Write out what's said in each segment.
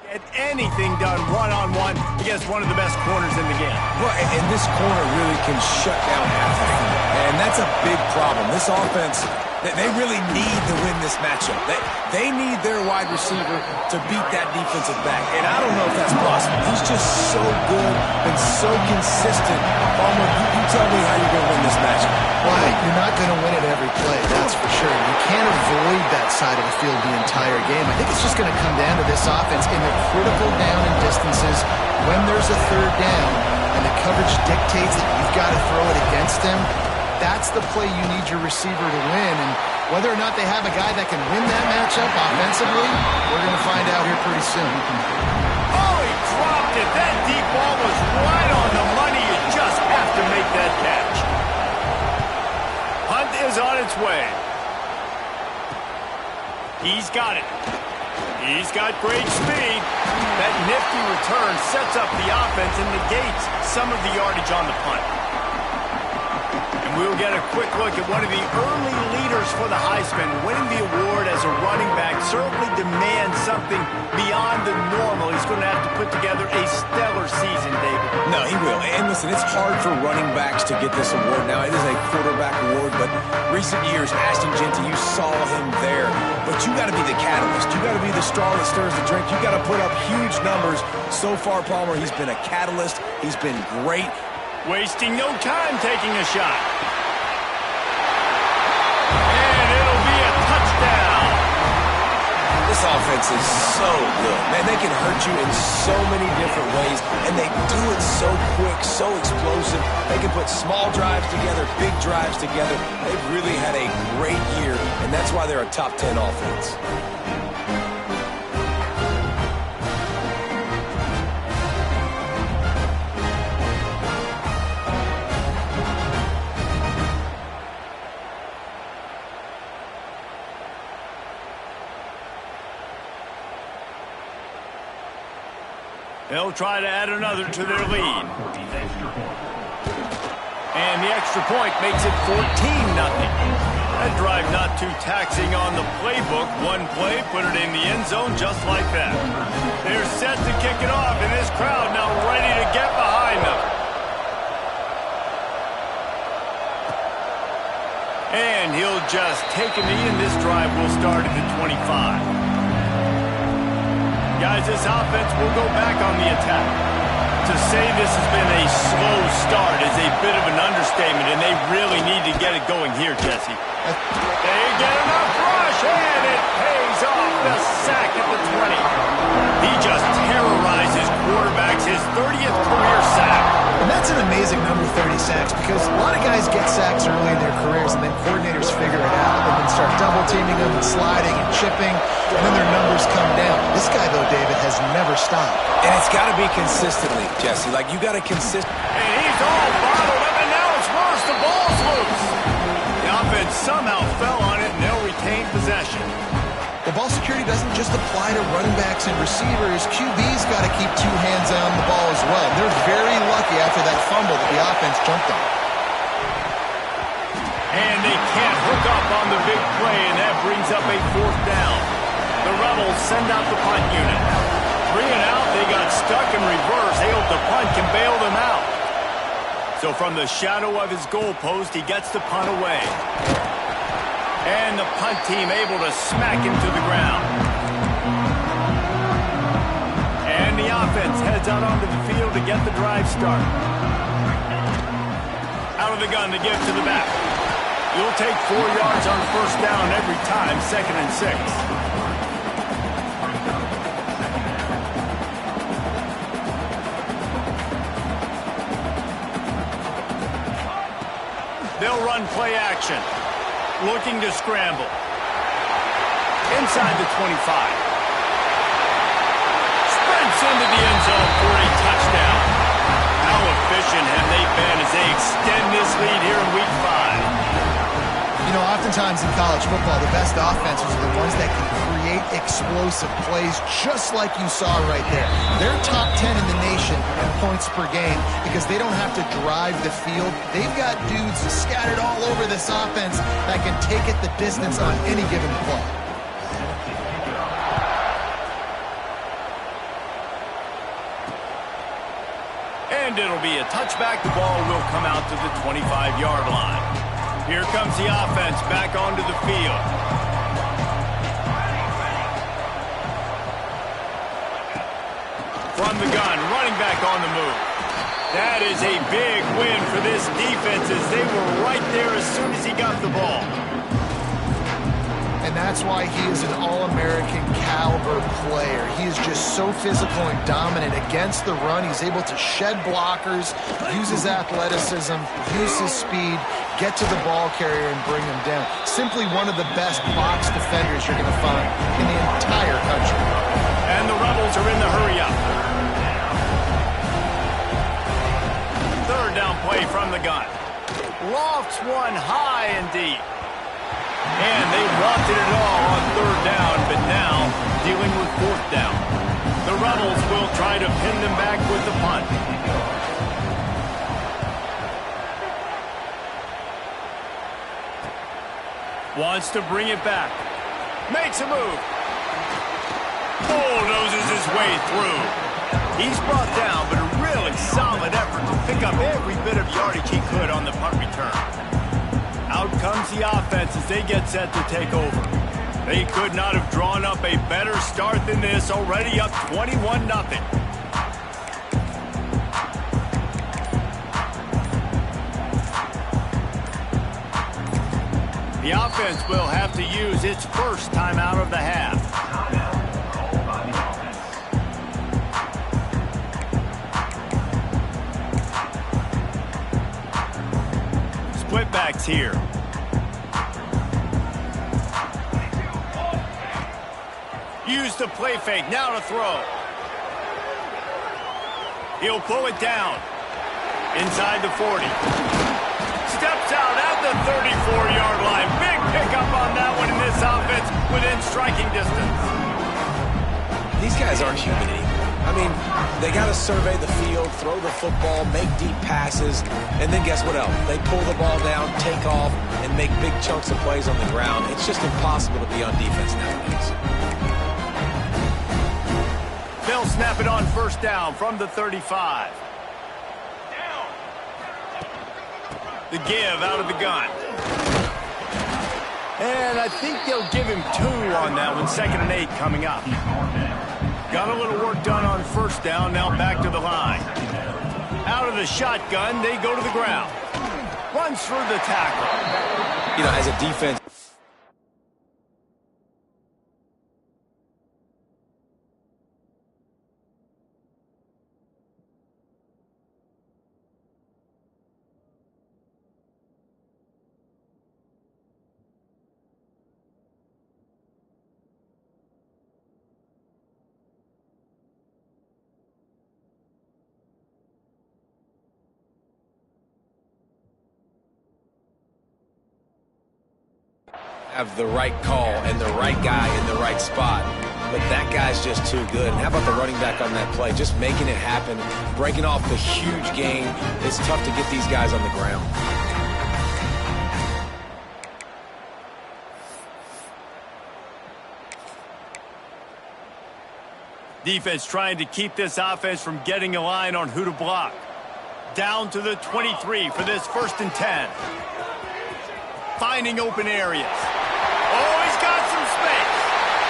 Get anything done one-on-one against one of the best corners in the game. Well, and this corner really can shut down half the field. And that's a big problem. This offense, they really need to win this matchup. They need their wide receiver to beat that defensive back. And I don't know if that's possible. He's just so good and so consistent. Palmer, you tell me how you're going to win this matchup. Well, you're not going to win it every play, that's for sure. You can't avoid that side of the field the entire game. I think it's just going to come down to this offense in the critical down and distances when there's a third down and the coverage dictates that you've got to throw it against him. That's the play you need your receiver to win. And whether or not they have a guy that can win that matchup offensively, we're going to find out here pretty soon. Oh, he dropped it. That deep ball was right on the money. You just have to make that catch. Hunt is on its way. He's got it. He's got great speed. That nifty return sets up the offense and negates some of the yardage on the punt. And we'll get a quick look at one of the early leaders for the Heisman. Winning the award as a running back certainly demands something beyond the normal. He's going to have to put together a stellar season, David. No, he will. And listen, it's hard for running backs to get this award. Now, it is a quarterback award, but recent years, Ashton Genty, you saw him there. But you got to be the catalyst. You got to be the straw that stirs the drink. You got to put up huge numbers. So far, Palmer, he's been a catalyst. He's been great. Wasting no time taking a shot. And it'll be a touchdown. This offense is so good. Man, they can hurt you in so many different ways, and they do it so quick, so explosive. They can put small drives together, big drives together. They've really had a great year, and that's why they're a top 10 offense. They'll try to add another to their lead. And the extra point makes it 14-0. That drive not too taxing on the playbook. One play, put it in the end zone just like that. They're set to kick it off, and this crowd now ready to get behind them. And he'll just take a knee, and this drive will start at the 25. Guys, this offense will go back on the attack. To say this has been a slow start is a bit of an understatement, and they really need to get it going here, Jesse. They get enough rush, and it pays off the sack at the 20. He just terrorizes quarterbacks, his 30th career sack. And that's an amazing number, 30 sacks, because a lot of guys get sacks early in their careers, and then coordinators figure it out and then start double-teaming them and sliding and chipping, and then their numbers come down. This guy, though, David, has never stopped. And it's got to be consistently, Jesse. Like, you got to consist. And he's all bottled up, and now it's worse. The ball's loose. The offense somehow fell on it, and they'll retain possession. The ball security doesn't just apply to running backs and receivers. QB's got to keep two hands on the ball as well. They're very lucky after that fumble that the offense jumped on. And they can't hook up on the big play, and that brings up a fourth down. The Rebels send out the punt unit. 3 and out, they got stuck in reverse. They hope the punt can bail them out. So from the shadow of his goalpost, he gets the punt away. And the punt team able to smack him to the ground. And the offense heads out onto the field to get the drive started. Out of the gun to give to the back. You'll take 4 yards on first down every time, 2nd and 6. They'll run play action. Looking to scramble. Inside the 25. Sprints into the end zone for a touchdown. How efficient have they been as they extend this lead here in Week 5? You know, oftentimes in college football, the best offenses are the ones that can create explosive plays, just like you saw right there. They're top 10 in the nation in points per game because they don't have to drive the field. They've got dudes scattered all over this offense that can take it the distance on any given play. And it'll be a touchback. The ball will come out to the 25-yard line. Here comes the offense back onto the field. From the gun, running back on the move. That is a big win for this defense as they were right there as soon as he got the ball. And that's why he is an All-American caliber player. He is just so physical and dominant against the run. He's able to shed blockers, use his athleticism, use his speed, get to the ball carrier and bring him down. Simply one of the best box defenders you're going to find in the entire country. And the Rebels are in the hurry-up. Third down play from the gun. Lofts one high and deep. And they wanted it all on third down, but now dealing with fourth down. The Rebels will try to pin them back with the punt. Wants to bring it back. Makes a move. Bulldozes his way through. He's brought down, but a really solid effort to pick up every bit of yardage he could on the punt return. Out comes the offense as they get set to take over. They could not have drawn up a better start than this, already up 21-0. The offense will have to use its first timeout of the half. Split backs here. Use the play fake, now to throw. He'll pull it down. Inside the 40. Steps out at the 34-yard line. Big pickup on that one in this offense within striking distance. These guys aren't human anymore. I mean, they got to survey the field, throw the football, make deep passes, and then guess what else? They pull the ball down, take off, and make big chunks of plays on the ground. It's just impossible to be on defense nowadays. They'll snap it on first down from the 35. The give out of the gun. And I think they'll give him 2 on that one. 2nd and 8 coming up. Got a little work done on first down. Now back to the line. Out of the shotgun, they go to the ground. Runs through the tackle. You know, as a defense, have the right call and the right guy in the right spot. But that guy's just too good. And how about the running back on that play? Just making it happen, breaking off the huge gain. It's tough to get these guys on the ground. Defense trying to keep this offense from getting a line on who to block. Down to the 23 for this 1st and 10. Finding open areas. Oh, he's got some space.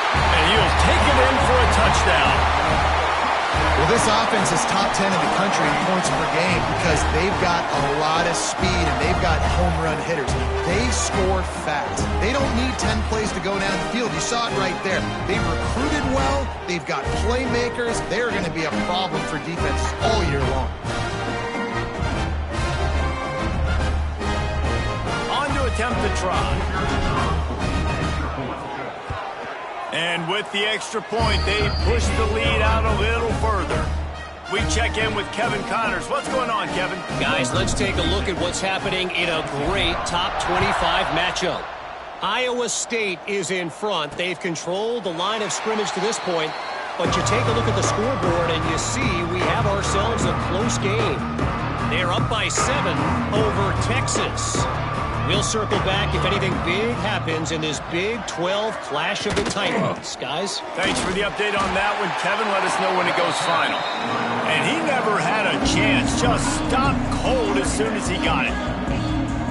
And he'll take it in for a touchdown. Well, this offense is top 10 in the country in points per game because they've got a lot of speed and they've got home run hitters. They score fast. They don't need 10 plays to go down the field. You saw it right there. They've recruited well. They've got playmakers. They're going to be a problem for defense all year long. Attempt to try. And with the extra point, they push the lead out a little further. We check in with Kevin Connors. What's going on, Kevin? Guys, let's take a look at what's happening in a great top 25 matchup. Iowa State is in front. They've controlled the line of scrimmage to this point. But you take a look at the scoreboard and you see we have ourselves a close game. They're up by 7 over Texas. We'll circle back if anything big happens in this Big 12 clash of the Titans. Guys? Thanks for the update on that one, Kevin. Let us know when it goes final. And he never had a a chance. Just stopped cold as soon as he got it.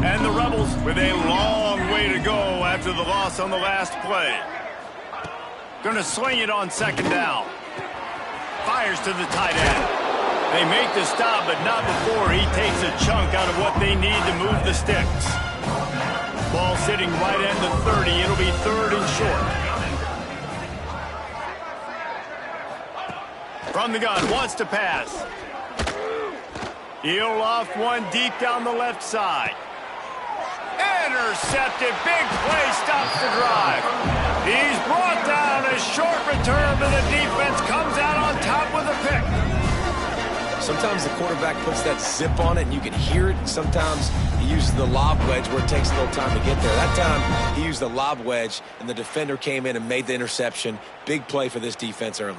And the Rebels with a long way to go after the loss on the last play. Gonna swing it on second down. Fires to the tight end. They make the stop, but not before he takes a chunk out of what they need to move the sticks. Ball sitting right at the 30. It'll be third and short. From the gun, wants to pass. He'll off one deep down the left side. Intercepted. Big play stops the drive. He's brought down. A short return, but the defense comes out on top with a pick. Sometimes the quarterback puts that zip on it and you can hear it. And sometimes he uses the lob wedge where it takes a little time to get there. That time he used the lob wedge and the defender came in and made the interception. Big play for this defense early.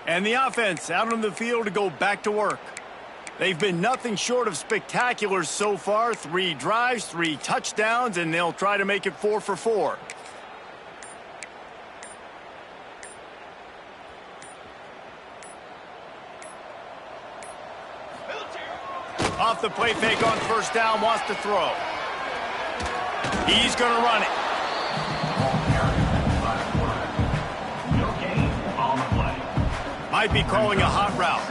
And the offense out on the field to go back to work. They've been nothing short of spectacular so far. 3 drives, 3 touchdowns, and they'll try to make it 4 for 4. Off the play fake on first down, wants to throw. He's going to run it. Might be calling a hot route.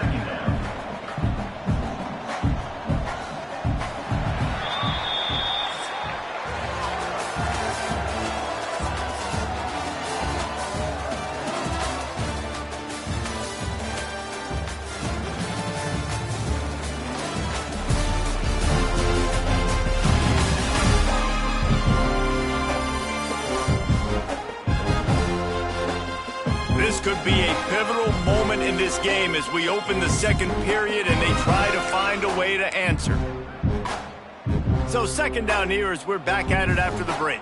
This could be a pivotal moment in this game as we open the second period and they try to find a way to answer. So second down here as we're back at it after the break.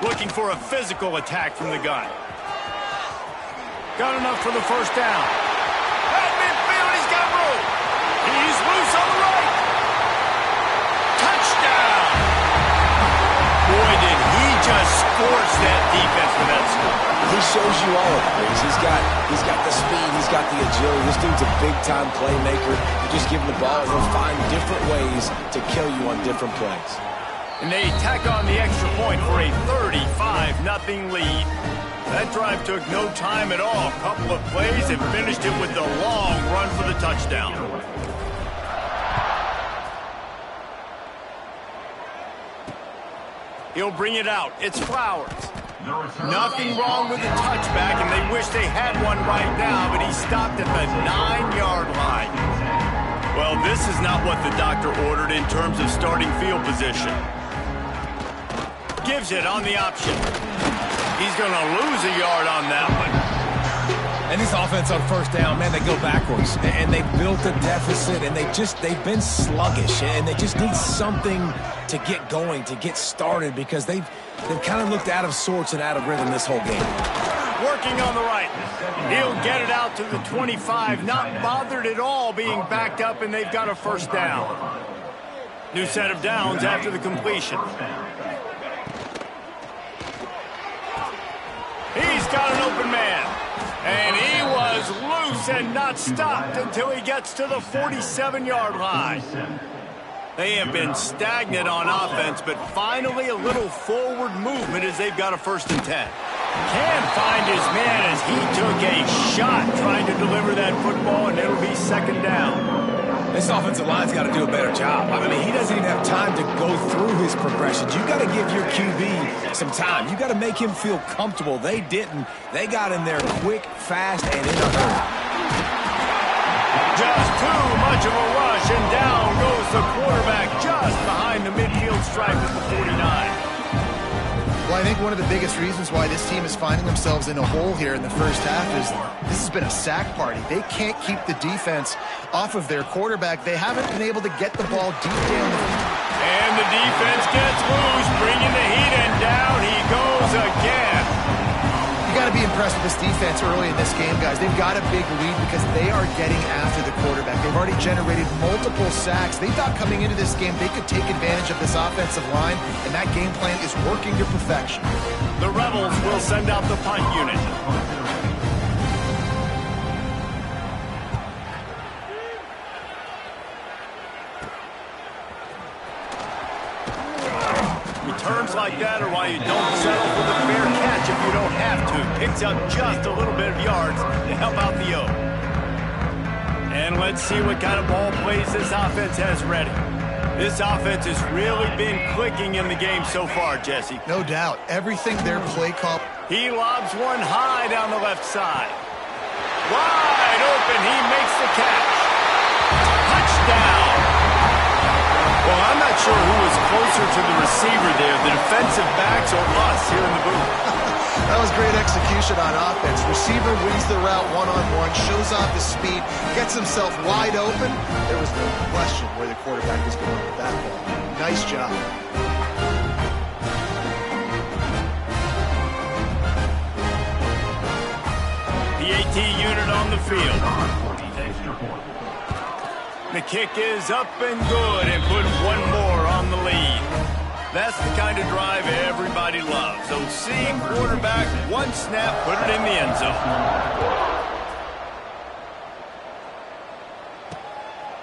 Looking for a physical attack from the gun. Got enough for the first down. He's loose on the right. Touchdown. Boy, did he just scorch that defense for that score. He shows you all of it. He's got the speed. He's got the agility. This dude's a big-time playmaker. You just give him the ball, and he'll find different ways to kill you on different plays. And they tack on the extra point for a 35-0 lead. That drive took no time at all. A couple of plays and finished it with the long run for the touchdown. He'll bring it out. It's Flowers. Nothing wrong with the touchback, and they wish they had one right now, but he stopped at the 9-yard line. Well, this is not what the doctor ordered in terms of starting field position. Gives it on the option. He's going to lose a yard on that one. And this offense on first down, man, they go backwards. And they built a deficit, and they've been sluggish. And they just need something to get going, to get started, because they've kind of looked out of sorts and out of rhythm this whole game. Working on the right. He'll get it out to the 25, not bothered at all being backed up, and they've got a first down. New set of downs after the completion. He's got an open man. And he was loose and not stopped until he gets to the 47-yard line. They have been stagnant on offense, but finally a little forward movement as they've got a 1st and 10. Can't find his man as he took a shot trying to deliver that football, and it'll be 2nd down. This offensive line's got to do a better job. I mean, he doesn't even have time to go through his progressions. You got to give your QB some time. You got to make him feel comfortable. They didn't. They got in there quick, fast, and in a hurry. Just too much of a rush, and down goes the quarterback just behind the midfield stripe at the 49. Well, I think one of the biggest reasons why this team is finding themselves in a hole here in the first half is this has been a sack party. They can't keep the defense off of their quarterback. They haven't been able to get the ball deep down the field. And the defense gets loose, bringing the heat this defense early in this game, guys. They've got a big lead because they are getting after the quarterback. They've already generated multiple sacks. They thought coming into this game they could take advantage of this offensive line, and that game plan is working to perfection. The Rebels will send out the punt unit. Returns like that are why you don't settle for the fair catch if you don't have to. Picks up just a little bit of yards to help out the O. And let's see what kind of ball plays this offense has ready. This offense has really been clicking in the game so far, Jesse. No doubt. Everything their play call. He lobs one high down the left side. Wide open. He makes the catch. Touchdown. Well, I'm not sure who was closer to the receiver there, the defensive backs or us here in the booth. That was great execution on offense. Receiver wins the route one-on-one, shows off his speed, gets himself wide open. There was no question where the quarterback was going with that ball. Nice job. The AT unit on the field. The kick is up and good and put one more on the lead. That's the kind of drive everybody loves. So seeing quarterback, one snap, put it in the end zone.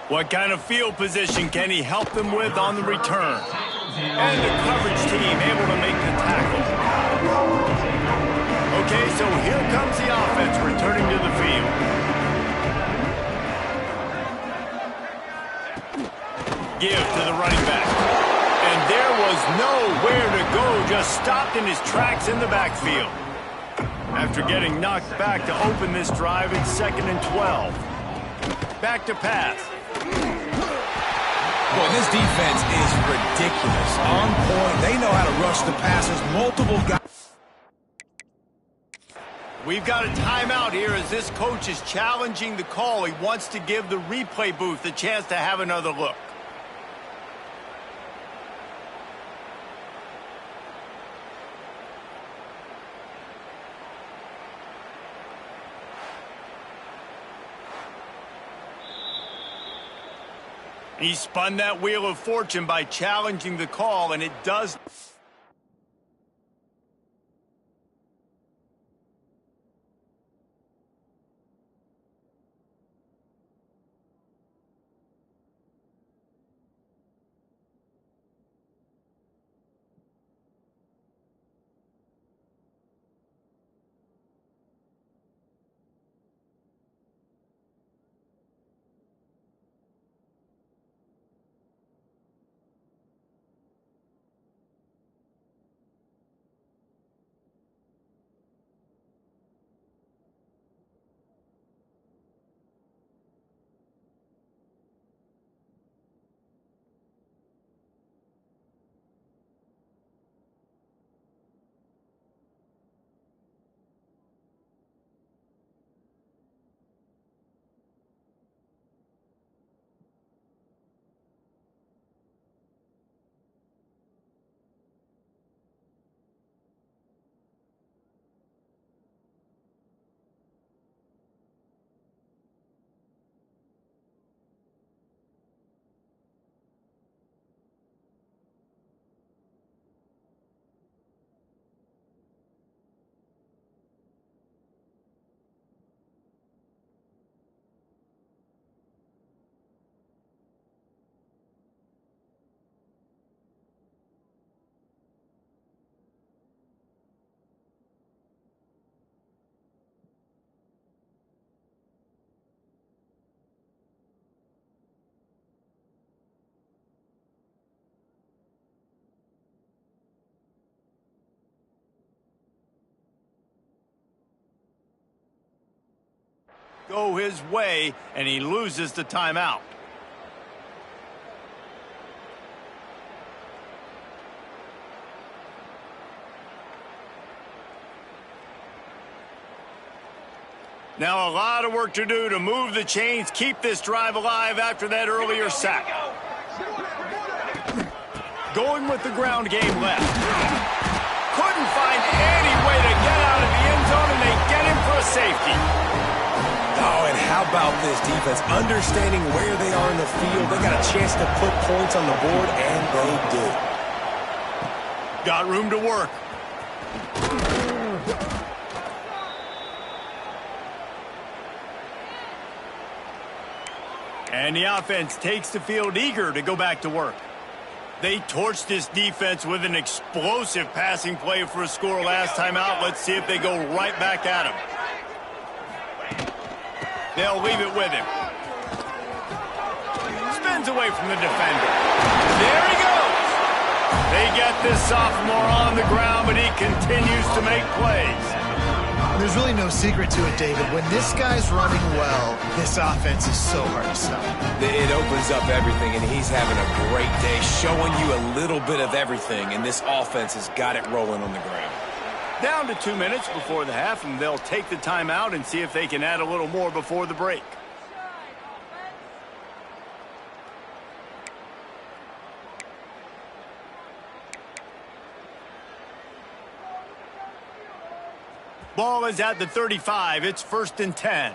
What kind of field position can he help them with on the return? And the coverage team able to make the tackle. Okay, so here comes the offense returning to the field. Give to the running back. And there was nowhere to go, just stopped in his tracks in the backfield. After getting knocked back to open this drive, it's 2nd and 12. Back to pass. Boy, this defense is ridiculous. On point. They know how to rush the passers. Multiple guys. We've got a timeout here as this coach is challenging the call. He wants to give the replay booth a chance to have another look. He spun that wheel of fortune by challenging the call, and it does. Go his way, and he loses the timeout. Now a lot of work to do to move the chains, keep this drive alive after that earlier sack. Going with the ground game left. Couldn't find any way to get out of the end zone, and they get him How about this defense? Understanding where they are in the field. They got a chance to put points on the board, and they do. Got room to work. And the offense takes the field eager to go back to work. They torched this defense with an explosive passing play for a score last time out. Let's see if they go right back at him. They'll leave it with him. Spins away from the defender. There he goes. They get this sophomore on the ground, but he continues to make plays. There's really no secret to it, David. When this guy's running well, this offense is so hard to stop. It opens up everything, and he's having a great day, showing you a little bit of everything, and this offense has got it rolling on the ground. Down to 2 minutes before the half, and they'll take the timeout and see if they can add a little more before the break. Ball is at the 35. It's 1st and 10.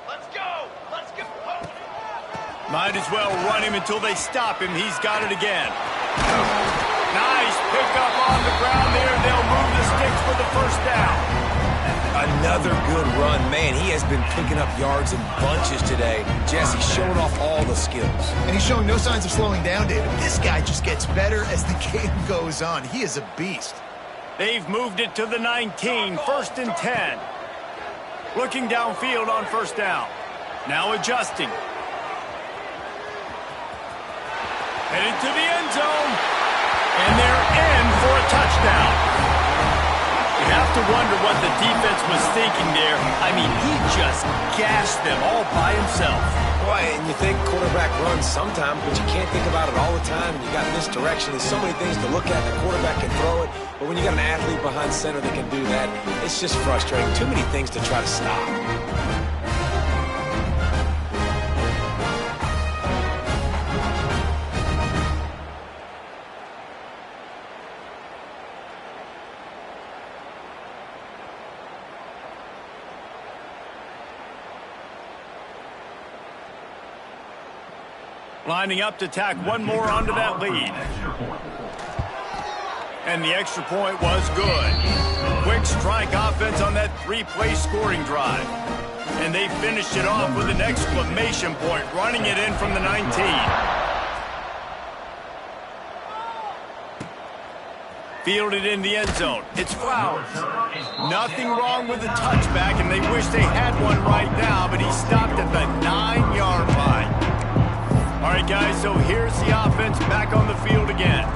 Let's go! Let's go! Might as well run him until they stop him. He's got it again. Nice pickup on the ground there. They'll move the sticks for the 1st down. Another good run. Man, he has been picking up yards in bunches today. Jesse showing off all the skills. And he's showing no signs of slowing down, David. This guy just gets better as the game goes on. He is a beast. They've moved it to the 19, 1st and 10. Looking downfield on 1st down. Now adjusting. Headed to the end zone. And they're in for a touchdown. You have to wonder what the defense was thinking there. I mean, he just gashed them all by himself. Boy, and you think quarterback runs sometimes, but you can't think about it all the time. You got misdirection. There's so many things to look at. The quarterback can throw it, but when you got an athlete behind center that can do that, it's just frustrating. Too many things to try to stop. Lining up to tack one more onto that lead. And the extra point was good. Quick strike offense on that 3-play scoring drive. And they finished it off with an exclamation point, running it in from the 19. Fielded in the end zone. It's Flowers. Nothing wrong with the touchback, and they wish they had one right now, but he stopped at the 9-yard line. All right, guys, so here's the offense back on the field again.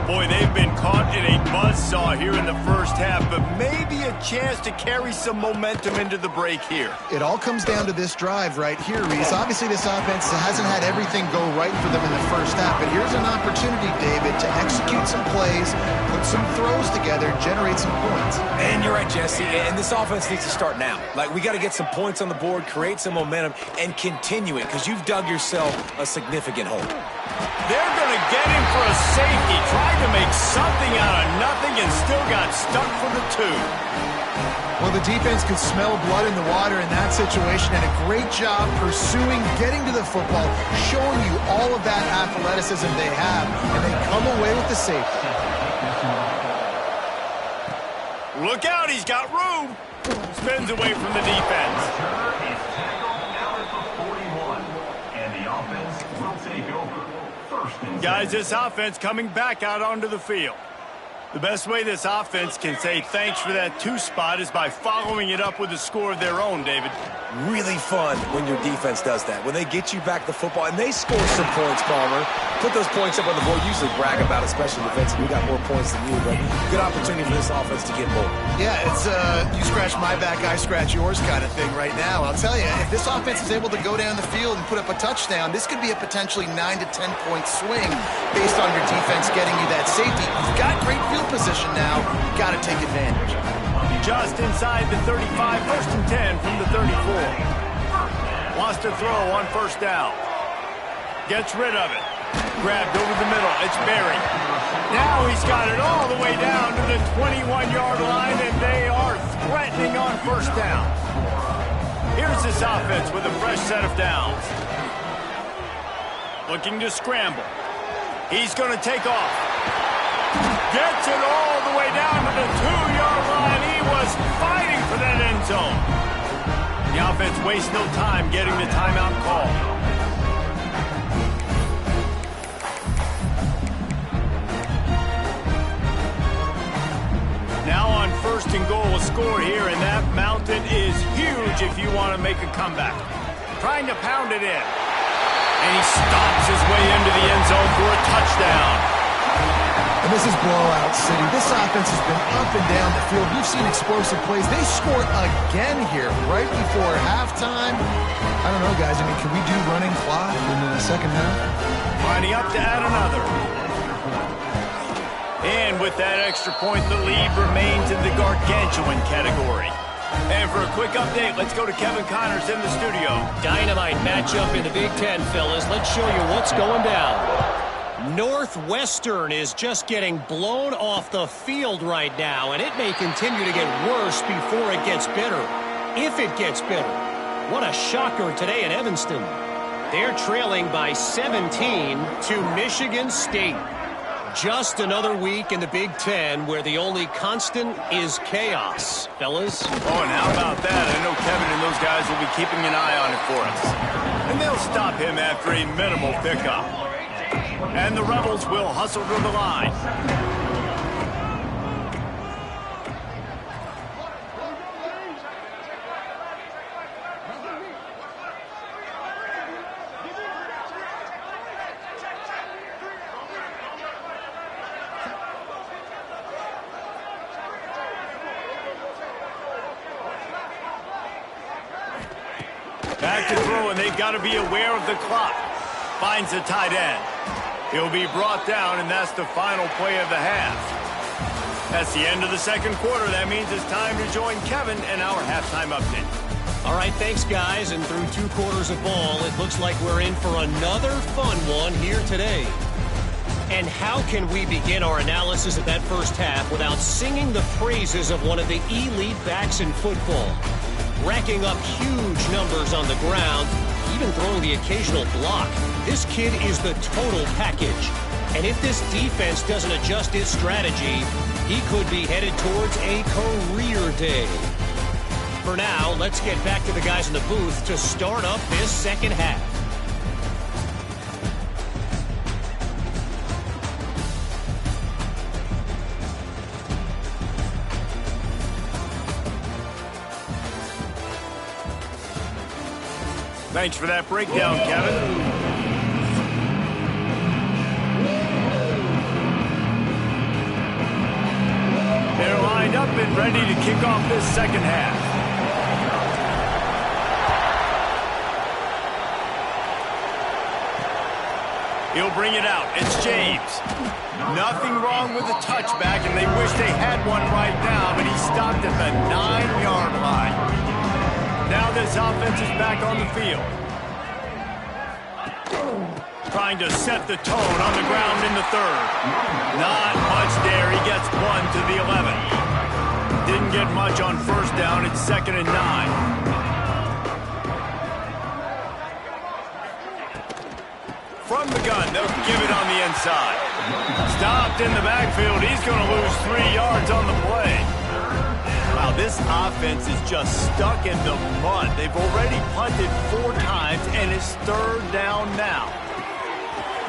Boy, they've been caught in a buzzsaw here in the 1st half, but maybe a chance to carry some momentum into the break here. It all comes down to this drive right here, Reese. Obviously, this offense hasn't had everything go right for them in the 1st half, but here's an opportunity, David, to execute some plays, put some throws together, generate some points. And you're right, Jesse, and this offense needs to start now. Like, we got to get some points on the board, create some momentum, and continue it, because you've dug yourself a significant hole. They're going to get him for a safety, tried to make something out of nothing and still got stuck for the 2. Well, the defense could smell blood in the water in that situation, and a great job pursuing, getting to the football, showing you all of that athleticism they have, and they come away with the safety. Look out, he's got room. Spins away from the defense. Guys, this offense coming back out onto the field. The best way this offense can say thanks for that 2 spot is by following it up with a score of their own, David. Really fun when your defense does that. When they get you back the football, and they score some points, Palmer. Put those points up on the board. Usually brag about it, especially defensively. We got more points than you, but good opportunity for this offense to get more. Yeah, it's you scratch my back, I scratch yours kind of thing right now. I'll tell you, if this offense is able to go down the field and put up a touchdown, this could be a potentially 9 to 10 point swing based on your defense getting you that safety. You've got great field position now. You've got to take advantage. Just inside the 35, 1st and 10 from the 34. Wants to throw on 1st down. Gets rid of it. Grabbed over the middle. It's Berry. Now he's got it all the way down to the 21-yard line, and they are threatening on 1st down. Here's this offense with a fresh set of downs. Looking to scramble. He's going to take off. Gets it all the way down to the 2-yard line. He was fighting for that end zone. The offense wastes no time getting the timeout call. Now on 1st and goal, a score here, and that mountain is huge if you want to make a comeback. Trying to pound it in. And he stomps his way into the end zone for a touchdown. And this is blowout city. This offense has been up and down the field. We've seen explosive plays. They score again here right before halftime. I don't know, guys. I mean, can we do running clock in the second half? Lining up to add another. And with that extra point, the lead remains in the gargantuan category. And for a quick update, let's go to Kevin Connors in the studio. Dynamite matchup in the Big Ten, fellas. Let's show you what's going down. Northwestern is just getting blown off the field right now, and it may continue to get worse before it gets better. If it gets better. What a shocker today in Evanston. They're trailing by 17 to Michigan State. Just another week in the Big Ten where the only constant is chaos, fellas. Oh, and how about that? I know Kevin and those guys will be keeping an eye on it for us. And they'll stop him after a minimal pickup. And the Rebels will hustle to the line. Back to throw, and they've got to be aware of the clock. Finds the tight end. He'll be brought down, and that's the final play of the half. That's the end of the second quarter. That means it's time to join Kevin and our halftime update. All right, thanks, guys. And through 2 quarters of ball, it looks like we're in for another fun one here today. And how can we begin our analysis of that first half without singing the praises of one of the elite backs in football? Racking up huge numbers on the ground, even throwing the occasional block. This kid is the total package. And if this defense doesn't adjust its strategy, he could be headed towards a career day. For now, let's get back to the guys in the booth to start up this second half. Thanks for that breakdown, Kevin. They're lined up and ready to kick off this second half. He'll bring it out. It's James. Nothing wrong with the touchback, and they wish they had one right now, but he stopped at the 9-yard line. Now this offense is back on the field. Trying to set the tone on the ground in the third. Not much there. He gets 1 to the 11. Didn't get much on first down. It's 2nd and 9. From the gun, they'll give it on the inside. Stopped in the backfield. He's going to lose 3 yards on the play. Wow, this offense is just stuck in the mud. They've already punted 4 times, and it's 3rd down now.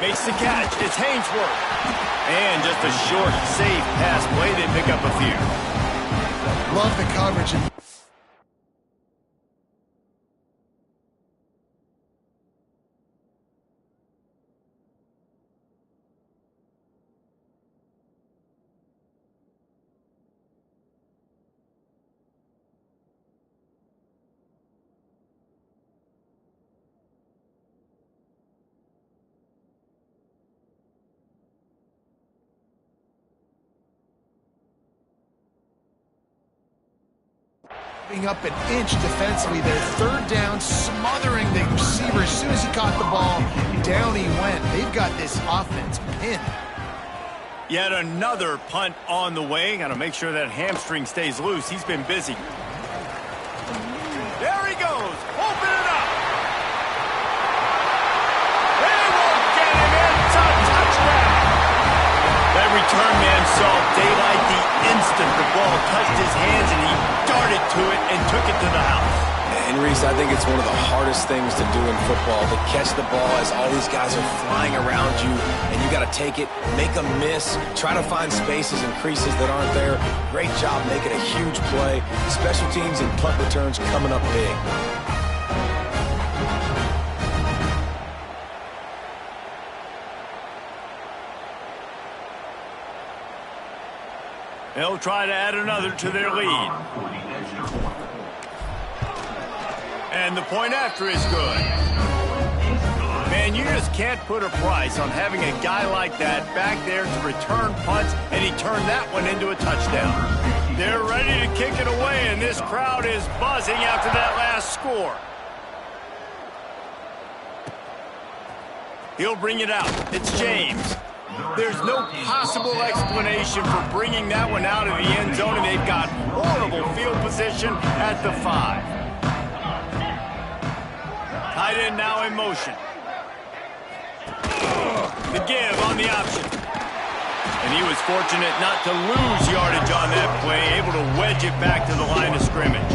Makes the catch. It's Hainsworth. And just a short, safe pass play. They pick up a few. Love the coverage. Up an inch defensively there. 3rd down, smothering the receiver. As soon as he caught the ball, down he went. They've got this offense pinned. Yet another punt on the way. Got to make sure that hamstring stays loose. He's been busy. There he goes. return man saw daylight the instant the ball touched his hands, and he darted to it and took it to the house. And Reese, I think it's one of the hardest things to do in football, to catch the ball as all these guys are flying around you, and you got to take it, make a miss, try to find spaces and creases that aren't there. Great job making a huge play. Special teams and punt returns coming up big. They'll try to add another to their lead. And the point after is good. Man, you just can't put a price on having a guy like that back there to return punts, and he turned that one into a touchdown. They're ready to kick it away, and this crowd is buzzing after that last score. He'll bring it out. It's James. There's no possible explanation for bringing that one out of the end zone, and they've got horrible field position at the 5. Tight end now in motion. The give on the option. And he was fortunate not to lose yardage on that play, able to wedge it back to the line of scrimmage.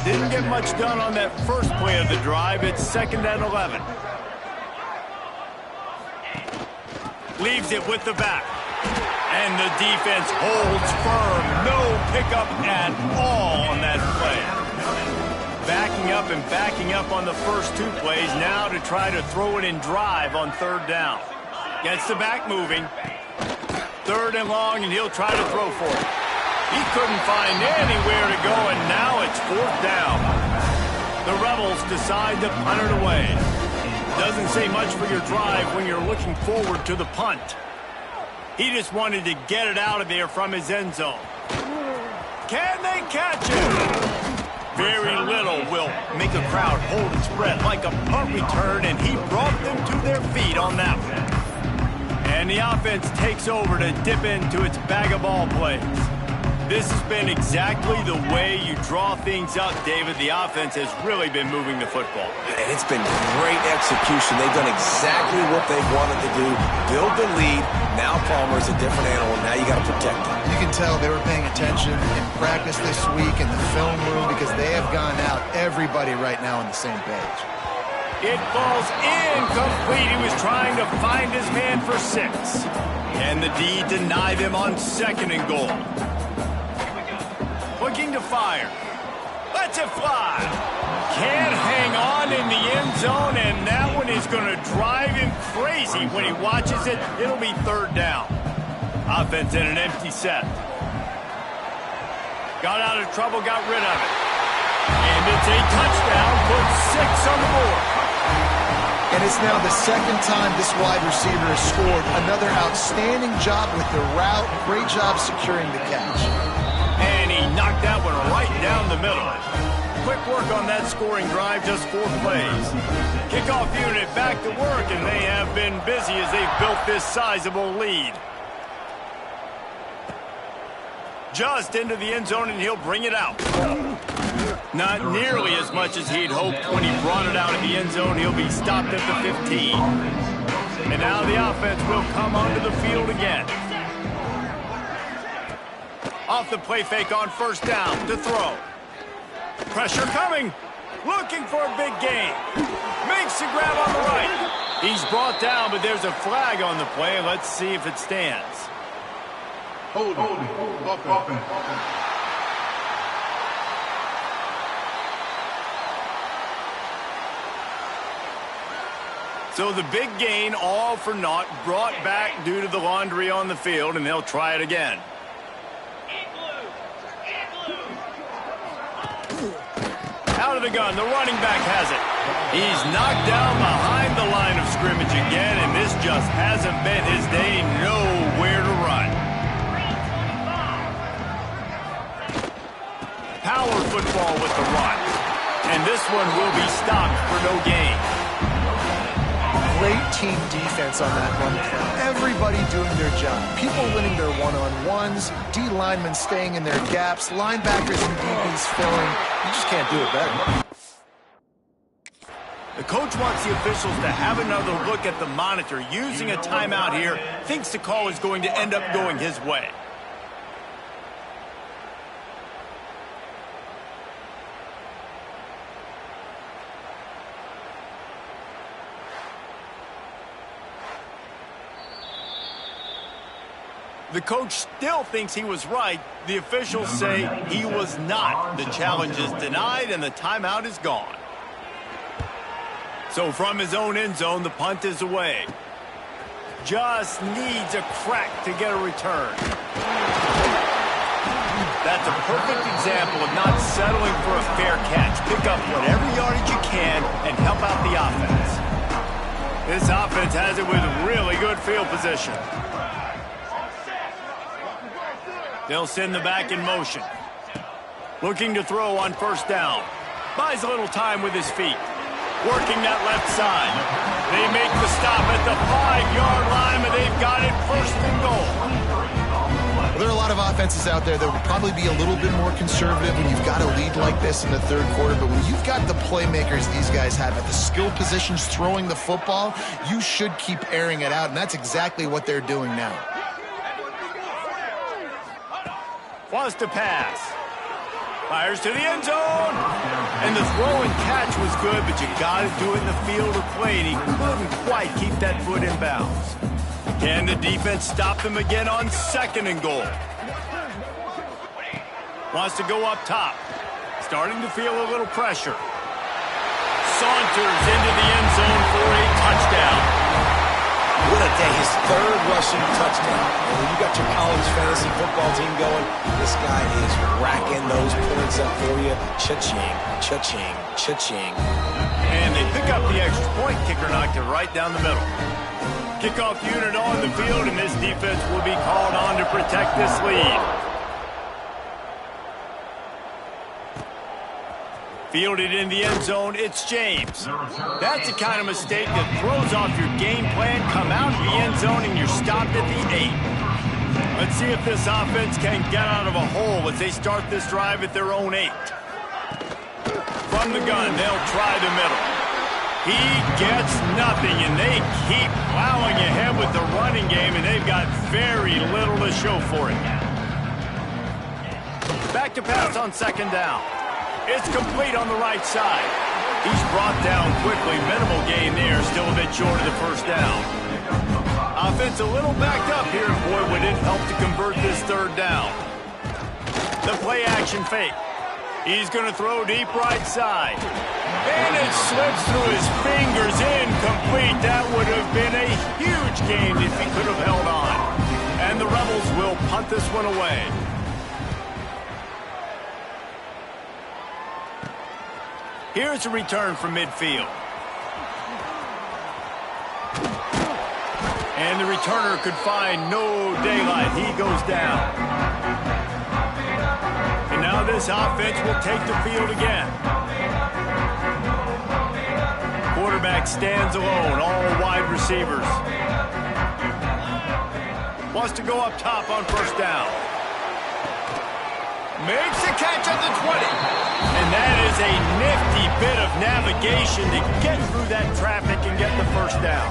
Didn't get much done on that first play of the drive. It's 2nd and 11. Leaves it with the back. And the defense holds firm. No pickup at all on that play. Backing up on the first 2 plays, now to try to throw it in drive on 3rd down. Gets the back moving. 3rd and long, and he'll try to throw for it. He couldn't find anywhere to go, and now it's 4th down. The Rebels decide to punt it away. Doesn't say much for your drive when you're looking forward to the punt. He just wanted to get it out of there from his end zone. Can they catch it? Very little will make a crowd hold its breath like a punt return, and he brought them to their feet on that one. And the offense takes over to dip into its bag of ball plays. This has been exactly the way you draw things up, David. The offense has really been moving the football. And it's been great execution. They've done exactly what they wanted to do. Build the lead. Now Palmer's a different animal. Now you got to protect him. You can tell they were paying attention in practice this week in the film room because they have gone out, everybody right now on the same page. It falls incomplete. He was trying to find his man for 6. And the D denied him on 2nd and goal. Looking to fire. Lets it fly. Can't hang on in the end zone, and that one is going to drive him crazy when he watches it. It'll be 3rd down. Offense in an empty set. Got out of trouble, got rid of it. And it's a touchdown, puts 6 on the board. And it's now the 2nd time this wide receiver has scored. Another outstanding job with the route. Great job securing the catch. And he knocked that one right down the middle. Quick work on that scoring drive, just 4 plays. Kickoff unit back to work, and they have been busy as they've built this sizable lead. Just into the end zone, and he'll bring it out. Not nearly as much as he'd hoped when he brought it out of the end zone. He'll be stopped at the 15. And now the offense will come onto the field again. Off the play fake on 1st down to throw. Pressure coming. Looking for a big gain. Makes the grab on the right. He's brought down, but there's a flag on the play. Let's see if it stands. Hold offense. So the big gain, all for naught, brought back due to the laundry on the field, and they'll try it again. Out of the gun, the running back has it. He's knocked down behind the line of scrimmage again, and this just hasn't been his day. Nowhere to run. Power football with the run. And this one will be stopped for no gain. Great team defense on that run play. Everybody doing their job. People winning their one-on-ones, D linemen staying in their gaps, linebackers and DBs filling. You just can't do it better. The coach wants the officials to have another look at the monitor. Using a timeout here, thinks the call is going to end up going his way. The coach still thinks he was right. The officials say he was not. The challenge is denied and the timeout is gone. So from his own end zone, the punt is away. Just needs a crack to get a return. That's a perfect example of not settling for a fair catch. Pick up whatever yardage you can and help out the offense. This offense has it with really good field position. They'll send the back in motion. Looking to throw on first down. Buys a little time with his feet. Working that left side. They make the stop at the 5-yard line, but they've got it first and goal. Well, there are a lot of offenses out there that would probably be a little bit more conservative when you've got a lead like this in the third quarter. But when you've got the playmakers these guys have at the skill positions throwing the football, you should keep airing it out, and that's exactly what they're doing now. Wants to pass. Fires to the end zone. And the throw and catch was good, but you got to do it in the field of play. And he couldn't quite keep that foot in bounds. Can the defense stop them again on second and goal? Wants to go up top. Starting to feel a little pressure. Saunters into the end zone for a touchdown. What a day, his third rushing touchdown. And when you got your college fantasy football team going, this guy is racking those points up for you. Cha-ching, cha-ching, cha-ching. And they pick up the extra point. Kicker knocked it right down the middle. Kickoff unit on the field, and this defense will be called on to protect this lead. Fielded in the end zone, it's James. That's the kind of mistake that throws off your game plan. Come out of the end zone and you're stopped at the 8. Let's see if this offense can get out of a hole as they start this drive at their own 8. From the gun, they'll try the middle. He gets nothing, and they keep plowing ahead with the running game, and they've got very little to show for it. Back to pass on second down. It's complete on the right side. He's brought down quickly. Minimal gain there. Still a bit short of the first down. Offense a little backed up here. Boy, would it help to convert this third down. The play action fake. He's going to throw deep right side. And it slips through his fingers. Incomplete. That would have been a huge gain if he could have held on. And the Rebels will punt this one away. Here's a return from midfield. And the returner could find no daylight. He goes down. And now this offense will take the field again. Quarterback stands alone, all wide receivers. Wants to go up top on first down. Makes the catch at the 20. And that is a nifty bit of navigation to get through that traffic and get the first down.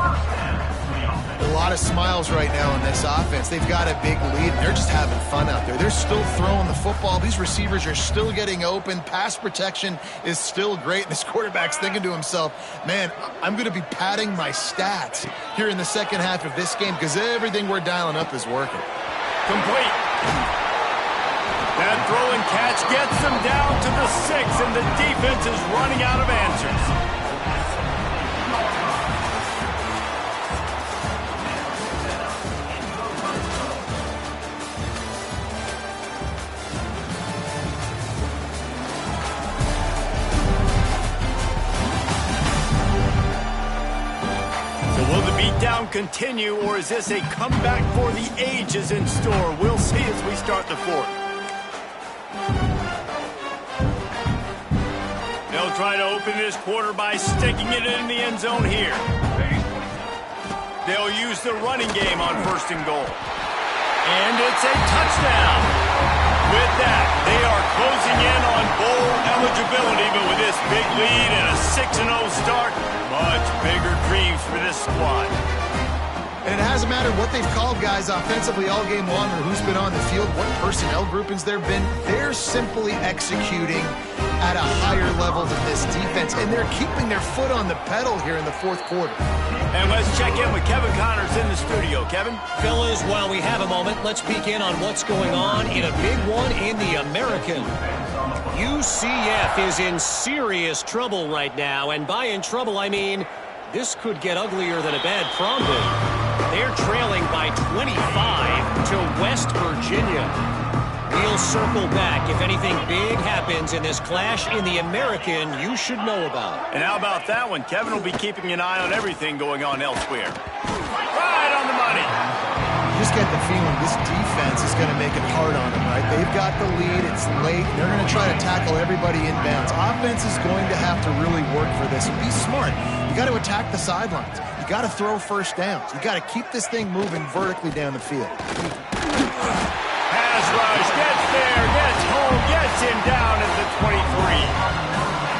A lot of smiles right now in this offense. They've got a big lead. They're just having fun out there. They're still throwing the football. These receivers are still getting open. Pass protection is still great. This quarterback's thinking to himself, man, I'm going to be padding my stats here in the second half of this game because everything we're dialing up is working. Complete. That throw and catch gets them down to the 6, and the defense is running out of answers. So will the beatdown continue, or is this a comeback for the ages in store? We'll see as we start the fourth. They'll try to open this quarter by sticking it in the end zone here. They'll use the running game on first and goal. And it's a touchdown. With that, they are closing in on bowl eligibility, but with this big lead and a 6-0 start, Bigger dreams for this squad. And it hasn't mattered what they've called guys offensively all game long or who's been on the field, what personnel groupings there have been. They're simply executing at a higher level than this defense, and they're keeping their foot on the pedal here in the fourth quarter. And let's check in with Kevin Connors in the studio. Kevin? Fellas, while we have a moment, let's peek in on what's going on in a big one in the American. UCF is in serious trouble right now, and by in trouble, I mean this could get uglier than a bad prom date. They're trailing by 25 to West Virginia. We'll circle back if anything big happens in this clash in the American you should know about. And how about that one? Kevin will be keeping an eye on everything going on elsewhere. Right on the money. You just get the feeling this defense is going to make it hard on them, right? They've got the lead. It's late. They're going to try to tackle everybody inbounds. Offense is going to have to really work for this. Be smart. You got to attack the sidelines. You got to throw first downs. You got to keep this thing moving vertically down the field. Pass rush, gets there, gets home, gets him down at the 23.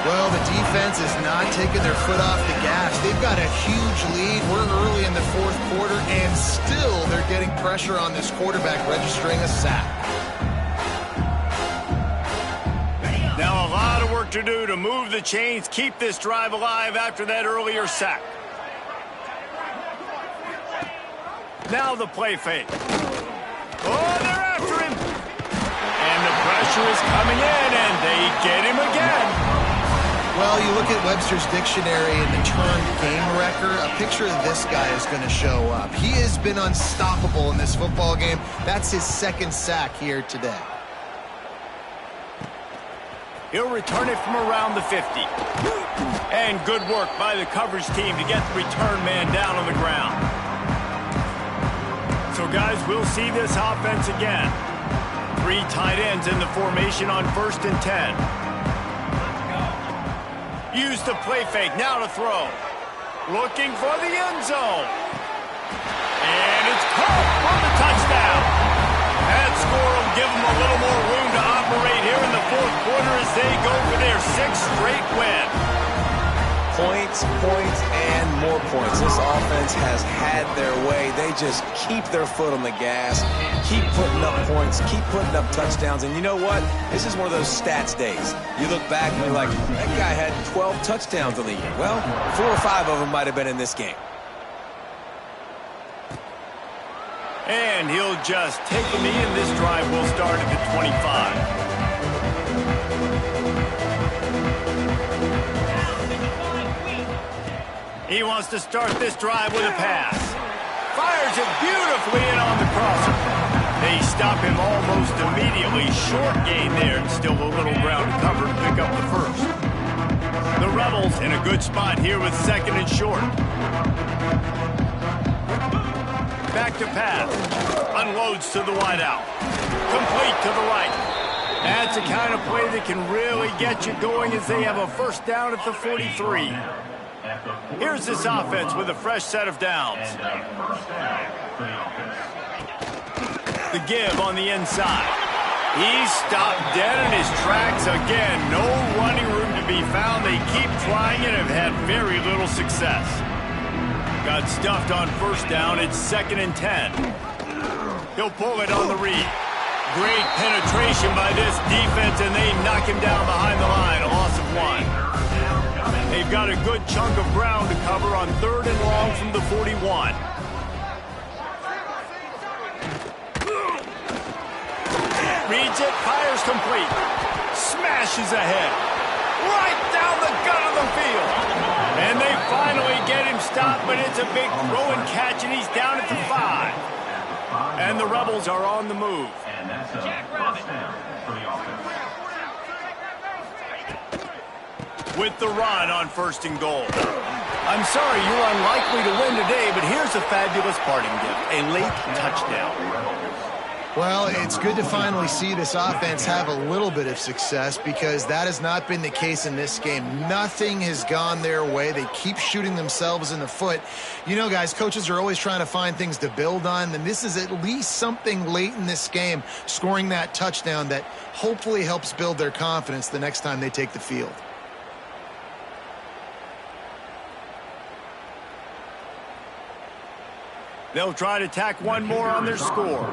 Well, the defense is not taking their foot off the gas. They've got a huge lead. We're early in the fourth quarter, and still they're getting pressure on this quarterback, registering a sack. Now a lot of work to do to move the chains, keep this drive alive after that earlier sack. Now the play fake. Oh, they're after him. And the pressure is coming in, and they get him again. Well, you look at Webster's dictionary and the term game wrecker, a picture of this guy is going to show up. He has been unstoppable in this football game. That's his second sack here today. He'll return it from around the 50. And good work by the coverage team to get the return man down on the ground. So, guys, we'll see this offense again. 3 tight ends in the formation on 1st and 10. Use the play fake, now to throw. Looking for the end zone. And it's caught for the touchdown. That score will give them a little more room to operate here in the fourth quarter as they go for their 6th straight win. Points, points, and more points. This offense has had their way. They just keep their foot on the gas, keep putting up points, keep putting up touchdowns. And you know what? This is one of those stats days. You look back and you're like, that guy had 12 touchdowns on the year. Well, 4 or 5 of them might have been in this game. And he'll just take the knee, and this drive will start at the 25. He wants to start this drive with a pass. Fires it beautifully in on the crosser. They stop him almost immediately. Short gain there, and still a little ground to cover to pick up the first. The Rebels in a good spot here with 2nd and short. Back to pass. Unloads to the wideout. Complete to the right. That's the kind of play that can really get you going as they have a first down at the 43. Here's this offense with a fresh set of downs. The give on the inside. He's stopped dead in his tracks again. No running room to be found. They keep trying and have had very little success. Got stuffed on first down. It's 2nd and 10. He'll pull it on the read. Great penetration by this defense, and they knock him down behind the line. A loss of 1. They've got a good chunk of ground to cover on 3rd and long from the 41. Reads it, fires complete. Smashes ahead. Right down the gut of the field. And they finally get him stopped, but it's a big throw and catch, and he's down at the 5. And the Rebels are on the move. With the run on 1st and goal. I'm sorry you're unlikely to win today, but here's a fabulous parting gift, a late touchdown. Well, it's good to finally see this offense have a little bit of success because that has not been the case in this game. Nothing has gone their way. They keep shooting themselves in the foot. You know, guys, coaches are always trying to find things to build on, and this is at least something late in this game, scoring that touchdown that hopefully helps build their confidence the next time they take the field. They'll try to tack one more on their score.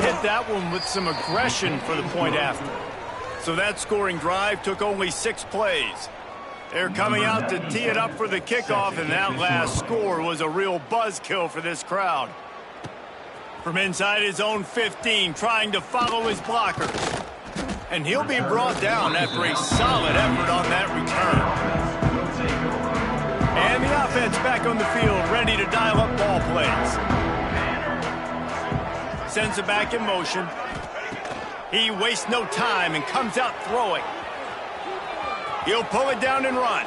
Hit that one with some aggression for the point after. So that scoring drive took only 6 plays. They're coming out to tee it up for the kickoff, and that last score was a real buzzkill for this crowd. From inside his own 15, trying to follow his blockers. And he'll be brought down after a solid effort on that return. And the offense back on the field, ready to dial up ball plays. Sends it back in motion. He wastes no time and comes out throwing. He'll pull it down and run.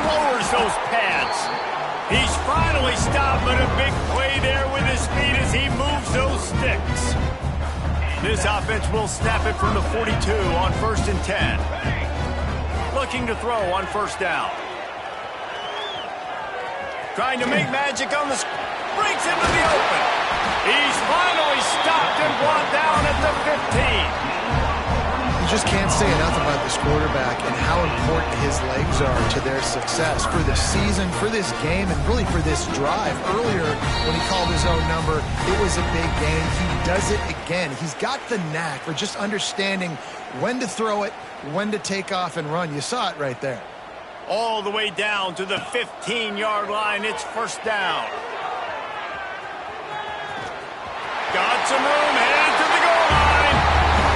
Lowers those pads. He's finally stopped, but a big play there with his feet as he moves those sticks. This offense will snap it from the 42 on 1st and 10. Looking to throw on 1st down. Trying to make magic on the... breaks into the open. He's finally stopped and brought down at the 15. You just can't say enough about this quarterback and how important his legs are to their success for the season, for this game, and really for this drive. Earlier, when he called his own number, it was a big game. He does it again. He's got the knack for just understanding when to throw it, when to take off and run. You saw it right there. All the way down to the 15-yard line. It's 1st down. Got some room, headed to the goal line.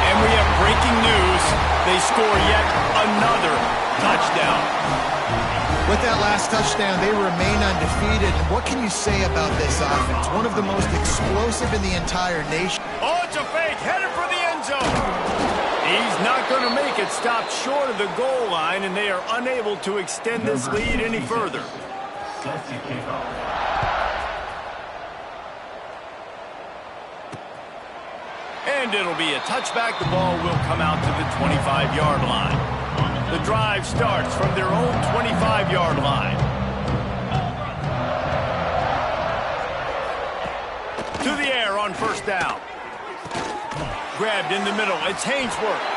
And we have breaking news. They score yet another touchdown. With that last touchdown, they remain undefeated. What can you say about this offense? One of the most explosive in the entire nation. Oh, it's a fake. Headed for the end zone. He's not going to make it. Stopped short of the goal line, and they are unable to extend this lead any further. And it'll be a touchback. The ball will come out to the 25-yard line. The drive starts from their own 25-yard line. To the air on 1st down. Grabbed in the middle. It's Hainsworth.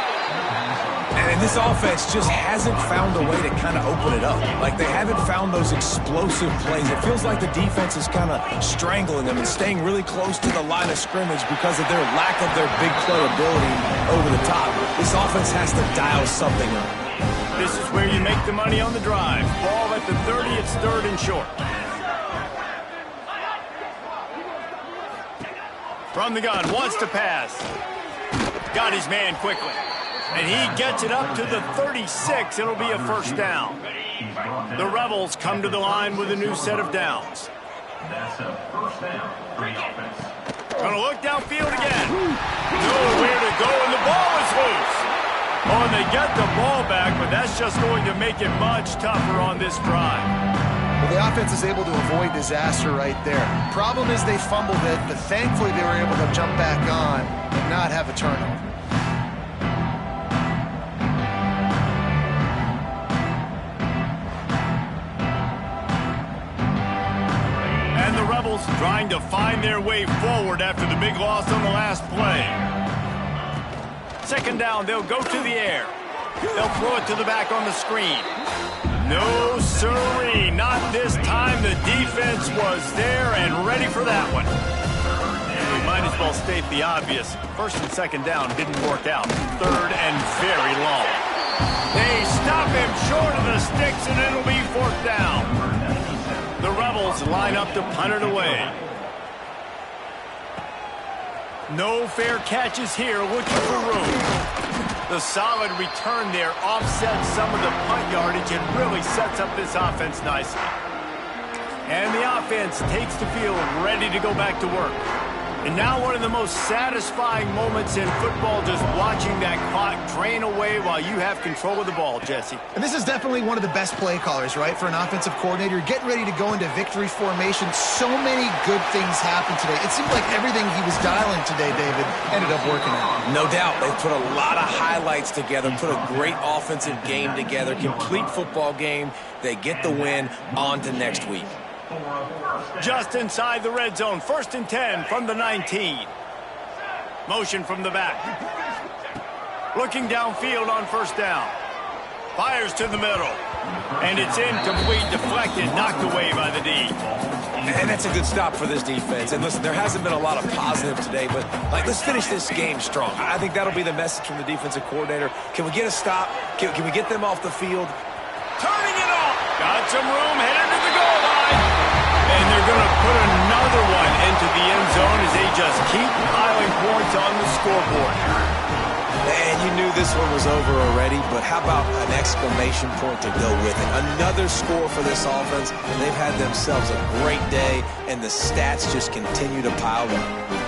And this offense just hasn't found a way to kind of open it up. Like, they haven't found those explosive plays. It feels like the defense is kind of strangling them and staying really close to the line of scrimmage because of their lack of their big playability over the top. This offense has to dial something up. This is where you make the money on the drive. Ball at the 30. It's 3rd and short. From the gun, wants to pass. Got his man quickly. And he gets it up to the 36. It'll be a 1st down. The Rebels come to the line with a new set of downs. That's a 1st down. Great offense. Gonna look downfield again. Nowhere to go, and the ball is loose. Oh, and they get the ball back, but that's just going to make it much tougher on this drive. Well, the offense is able to avoid disaster right there. Problem is they fumbled it, but thankfully they were able to jump back on and not have a turnover. Trying to find their way forward after the big loss on the last play. 2nd down, they'll go to the air. They'll throw it to the back on the screen. No siree, not this time. The defense was there and ready for that one. We might as well state the obvious. 1st and 2nd down didn't work out. 3rd and very long. They stop him short of the sticks, and it'll be 4th down. The Rebels line up to punt it away. No fair catches here, looking for room. The solid return there offsets some of the punt yardage and really sets up this offense nicely. And the offense takes the field ready to go back to work. And now one of the most satisfying moments in football, just watching that clock drain away while you have control of the ball, Jesse. And this is definitely one of the best play callers, right, for an offensive coordinator. Getting ready to go into victory formation. So many good things happened today. It seemed like everything he was dialing today, David, ended up working out. No doubt. They put a lot of highlights together, put a great offensive game together, complete football game. They get the win. On to next week. Just inside the red zone, 1st and 10 from the 19. Motion from the back. Looking downfield on 1st down. Fires to the middle. And it's incomplete, deflected, knocked away by the D. And that's a good stop for this defense. And listen, there hasn't been a lot of positive today, but let's finish this game strong. I think that'll be the message from the defensive coordinator. Can we get a stop? Can we get them off the field? Turning it off. Got some room, headed to the goal line. And they're going to put another one into the end zone as they just keep piling points on the scoreboard. And you knew this one was over already, but how about an exclamation point to go with it? Another score for this offense. They've had themselves a great day, and the stats just continue to pile up.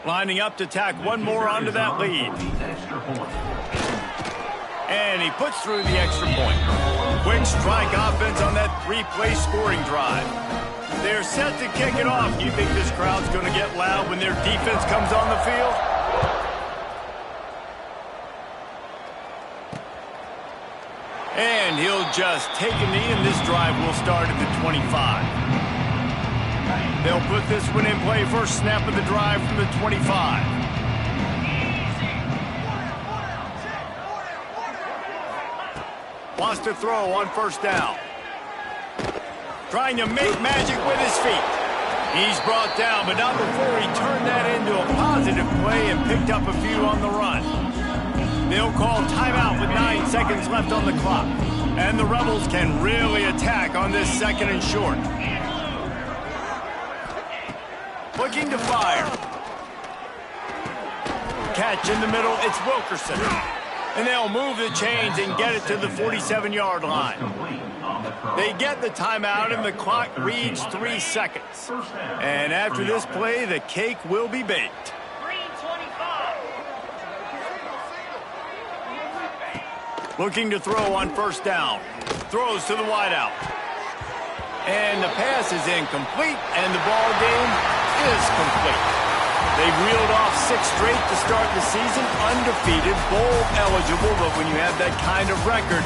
Lining up to tack one more onto that lead. And he puts through the extra point. Quick strike offense on that three-play scoring drive. They're set to kick it off. Do you think this crowd's going to get loud when their defense comes on the field? And he'll just take a knee, and this drive will start at the 25. They'll put this one in play. First snap of the drive from the 25. Wants to throw on first down. Trying to make magic with his feet. He's brought down, but not before he turned that into a positive play and picked up a few on the run. They'll call timeout with 9 seconds left on the clock. And the Rebels can really attack on this second and short. Looking to fire. Catch in the middle, it's Wilkerson. And they'll move the chains and get it to the 47-yard line. They get the timeout and the clock reads 3 seconds. And after this play, the cake will be baked. Looking to throw on first down. Throws to the wideout. And the pass is incomplete, and the ball game is complete. They've reeled off 6 straight to start the season, undefeated, bowl eligible, but when you have that kind of record,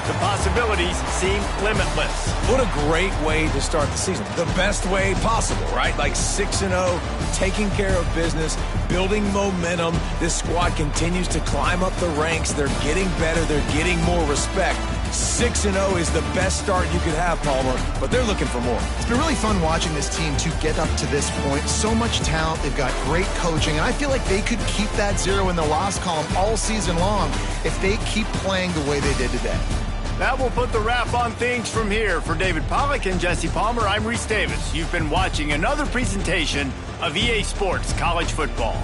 the possibilities seem limitless. What a great way to start the season. The best way possible, right? Like 6-0, taking care of business, building momentum. This squad continues to climb up the ranks. They're getting better. They're getting more respect. 6-0 is the best start you could have, Palmer, but they're looking for more. It's been really fun watching this team to get up to this point. So much talent. They've got great coaching, and I feel like they could keep that 0 in the loss column all season long if they keep playing the way they did today. That will put the wrap on things from here. For David Pollack and Jesse Palmer, I'm Reese Davis. You've been watching another presentation of EA Sports College Football.